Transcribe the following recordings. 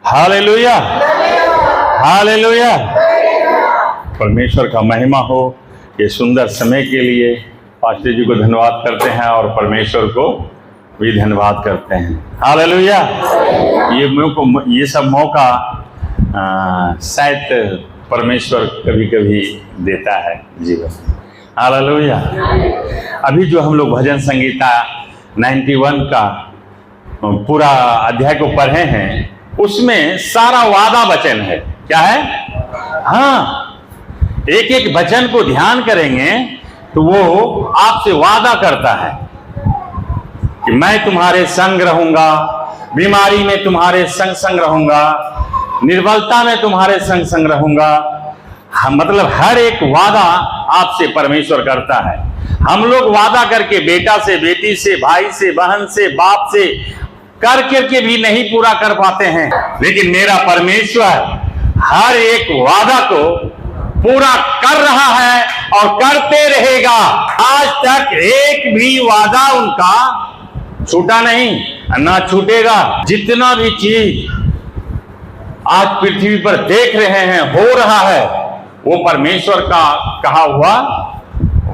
Hallelujah, hallelujah. परमेश्वर का महिमा हो। ये सुंदर समय के लिए पास्टर जी को धन्यवाद करते हैं और परमेश्वर को भी धन्यवाद करते हैं। हालेलुया। ये सब मौका शायद परमेश्वर कभी कभी देता है जीवन। हालेलुया। अभी जो हम लोग भजन संगीता 91 का पूरा अध्याय को पढ़े हैं, उसमें सारा वादा वचन है। क्या है? हाँ, एक एक वचन को ध्यान करेंगे तो वो आपसे वादा करता है कि मैं तुम्हारे संग रहूंगा, बीमारी में तुम्हारे संग संग रहूंगा, निर्बलता में तुम्हारे संग संग रहूंगा। मतलब हर एक वादा आपसे परमेश्वर करता है। हम लोग वादा करके बेटा से, बेटी से, भाई से, बहन से, बाप से करके भी नहीं पूरा कर पाते हैं, लेकिन मेरा परमेश्वर हर एक वादा को पूरा कर रहा है और करते रहेगा। आज तक एक भी वादा उनका छूटा नहीं, ना छूटेगा। जितना भी चीज आज पृथ्वी पर देख रहे हैं, हो रहा है, वो परमेश्वर का कहा हुआ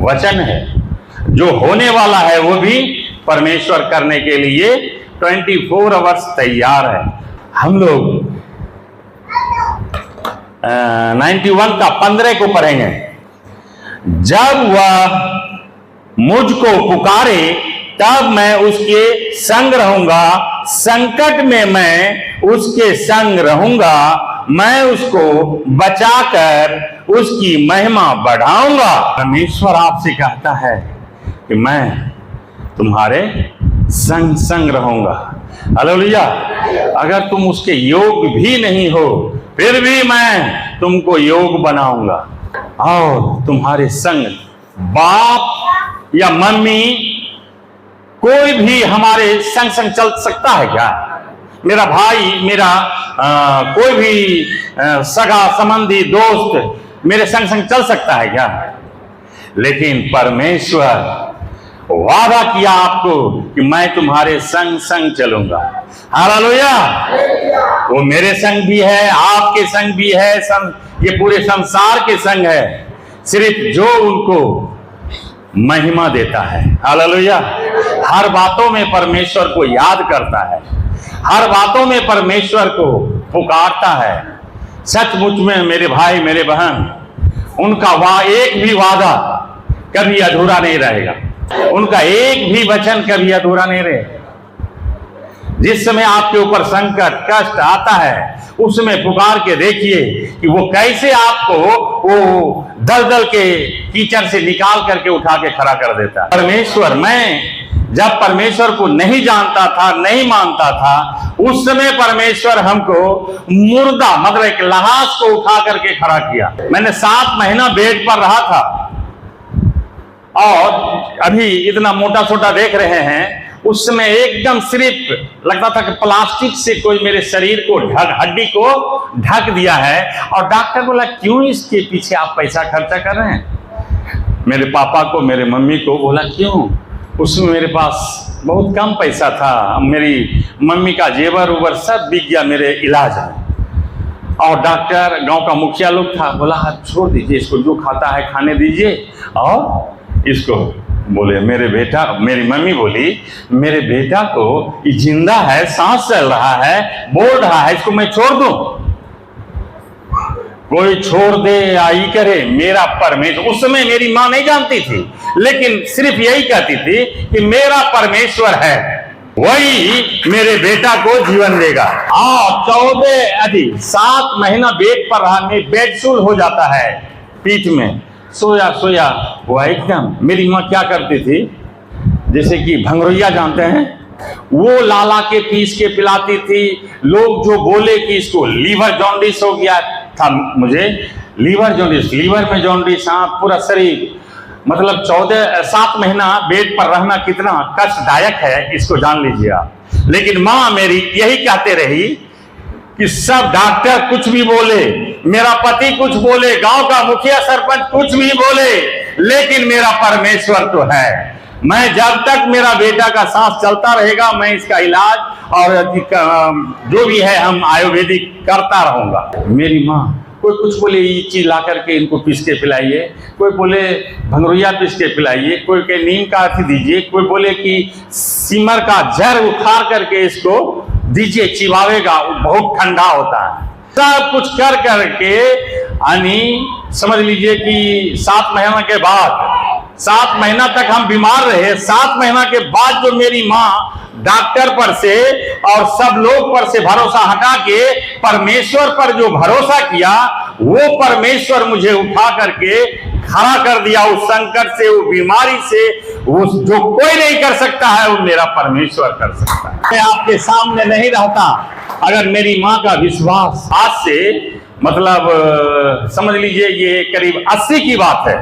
वचन है। जो होने वाला है वो भी परमेश्वर करने के लिए 24 आवर्स तैयार है। हम लोग 91 का 15 को पढ़ेंगे। जब वह मुझको पुकारे तब मैं उसके संग रहूंगा, संकट में मैं उसके संग रहूंगा, मैं उसको बचाकर उसकी महिमा बढ़ाऊंगा। परमेश्वर आपसे कहता है कि मैं तुम्हारे संग संग रहूंगा। हालेलुया। अगर तुम उसके योग भी नहीं हो, फिर भी मैं तुमको योग बनाऊंगा और तुम्हारे संग। बाप या मम्मी कोई भी हमारे संग संग चल सकता है क्या? मेरा भाई, मेरा कोई भी सगा संबंधी दोस्त मेरे संग संग चल सकता है क्या? लेकिन परमेश्वर वादा किया आपको कि मैं तुम्हारे संग संग चलूंगा। हालेलुया। वो मेरे संग भी है, आपके संग भी है, ये पूरे संसार के संग है, सिर्फ जो उनको महिमा देता है। हालेलुया। हर बातों में परमेश्वर को याद करता है, हर बातों में परमेश्वर को पुकारता है। सचमुच में मेरे भाई, मेरे बहन, उनका एक भी वादा कभी अधूरा नहीं रहेगा, उनका एक भी वचन कभी अधूरा नहीं रहेगा। जिस समय आपके ऊपर संकट, कष्ट आता है, उसमें पुकार के देखिए कि वो कैसे आपको वो दलदल के कीचड़ से निकाल करके उठा के खड़ा कर देता है। परमेश्वर, मैं जब परमेश्वर को नहीं जानता था, नहीं मानता था, उस समय परमेश्वर हमको मुर्दा, मतलब एक लाश को उठा करके खड़ा किया। मैंने 7 महीना बेड पर रहा था और अभी इतना मोटा सोटा देख रहे हैं, उस समय एकदम सिर्फ लगता था कि प्लास्टिक से कोई मेरे शरीर को हड्डी को ढक दिया है। और डॉक्टर बोला, क्यों इसके पीछे आप पैसा खर्चा कर रहे हैं? मेरे पापा को, मेरे मम्मी को बोला, क्यों? उसमें मेरे पास बहुत कम पैसा था, मेरी मम्मी का जेवर उवर सब बिक गया मेरे इलाज में। और डॉक्टर, गांव का मुखिया लोग था, बोला छोड़ दीजिए इसको, जो खाता है खाने दीजिए। और इसको बोले मेरे बेटा, मेरी मम्मी बोली, मेरे बेटा को ये जिंदा है, सांस चल रहा है, बोल रहा है, इसको मैं छोड़ दूं? कोई छोड़ दे या ही करे, मेरा परमेश्वर। उस समय मेरी मां नहीं जानती थी, लेकिन सिर्फ यही कहती थी कि मेरा परमेश्वर है, वही मेरे बेटा को जीवन देगा। 7 महीना बेड पर रहा, बेडसूल हो जाता है पीठ में, सोया सोया हुआ एकदम। मेरी माँ क्या करती थी, जैसे कि भंगरैया जानते हैं, वो लाला के पीस के पिलाती थी। लोग जो बोले कि इसको लीवर जॉन्डिस हो गया था, मुझे लीवर जॉन्डिस, लीवर में जॉन्डिस, हाँ, पूरा शरीर, मतलब 7 महीना बेड पर रहना कितना कष्टदायक है, इसको जान लीजिए आप। लेकिन माँ मेरी यही कहते रही कि सब डॉक्टर कुछ भी बोले, मेरा पति कुछ बोले, गांव का मुखिया सरपंच कुछ भी बोले, लेकिन मेरा परमेश्वर तो है। मैं जब तक मेरा बेटा का सांस चलता रहेगा मैं इसका इलाज और जो भी है हम आयुर्वेदिक करता रहूंगा। मेरी माँ कोई कुछ बोले ये चीज ला करके इनको पीस के पिलाइए, कोई बोले भंगरुइया पीस के पिलाइए, कोई के नीम का अथी दीजिए, कोई बोले कि सिमर का जड़ उखाड़ करके इसको दीजिए, चिबावेगा, वो बहुत ठंडा होता है। सब कुछ कर करके समझ लीजिए कि 7 महीना के बाद, 7 महीना तक हम बीमार रहे। 7 महीना के बाद जो मेरी माँ डॉक्टर पर से और सब लोग पर से भरोसा हटा के परमेश्वर पर जो भरोसा किया, वो परमेश्वर मुझे उठा करके खड़ा कर दिया उस संकट से, वो बीमारी से। वो जो कोई नहीं कर सकता है वो मेरा परमेश्वर कर सकता है। मैं आपके सामने नहीं रहता अगर मेरी माँ का विश्वास। आज से मतलब समझ लीजिए ये करीब 80 की बात है,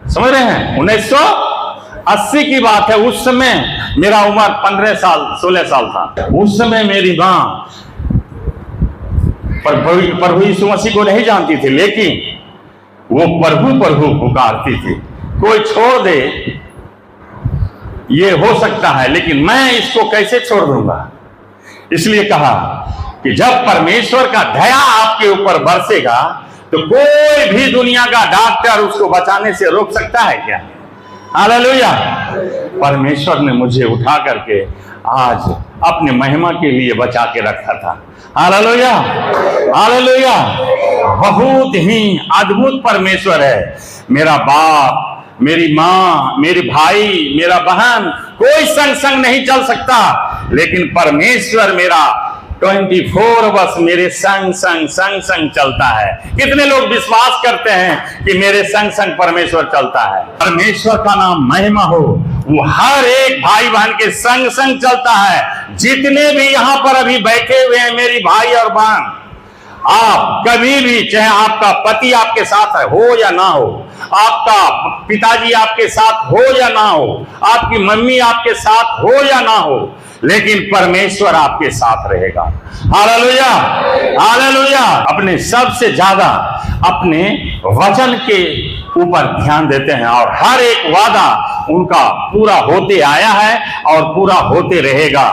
समझ रहे हैं, 1980 की बात है। उस समय मेरा उम्र 15 साल 16 साल था। उस समय मेरी माँ प्रभु यीशु मसीह को नहीं जानती थी, लेकिन वो प्रभु प्रभु पुकारती थी। कोई छोड़ दे ये हो सकता है, लेकिन मैं इसको कैसे छोड़ दूंगा। इसलिए कहा कि जब परमेश्वर का दया आपके ऊपर बरसेगा तो कोई भी दुनिया का डॉक्टर उसको बचाने से रोक सकता है क्या। हालेलुया। परमेश्वर ने मुझे उठा करके आज अपने महिमा के लिए बचा के रखा था। Hallelujah, hallelujah. बहुत ही अद्भुत परमेश्वर है। मेरा बाप, मेरी माँ, मेरे भाई, मेरा बहन, कोई संग नहीं चल सकता, लेकिन परमेश्वर मेरा 24 वर्ष मेरे संग चलता है। कितने लोग विश्वास करते हैं कि मेरे संग परमेश्वर चलता है। परमेश्वर का नाम महिमा हो। वो हर एक भाई बहन के संग चलता है। जितने भी यहाँ पर अभी बैठे हुए हैं मेरी भाई और बहन, आप कभी भी, चाहे आपका पति आपके साथ हो या ना हो, आपका पिताजी आपके साथ हो या ना हो, आपकी मम्मी आपके साथ हो या ना हो, लेकिन परमेश्वर आपके साथ रहेगा। Hallelujah, hallelujah. अपने सबसे ज्यादा अपने वचन के ऊपर ध्यान देते हैं और हर एक वादा उनका पूरा होते आया है और पूरा होते रहेगा।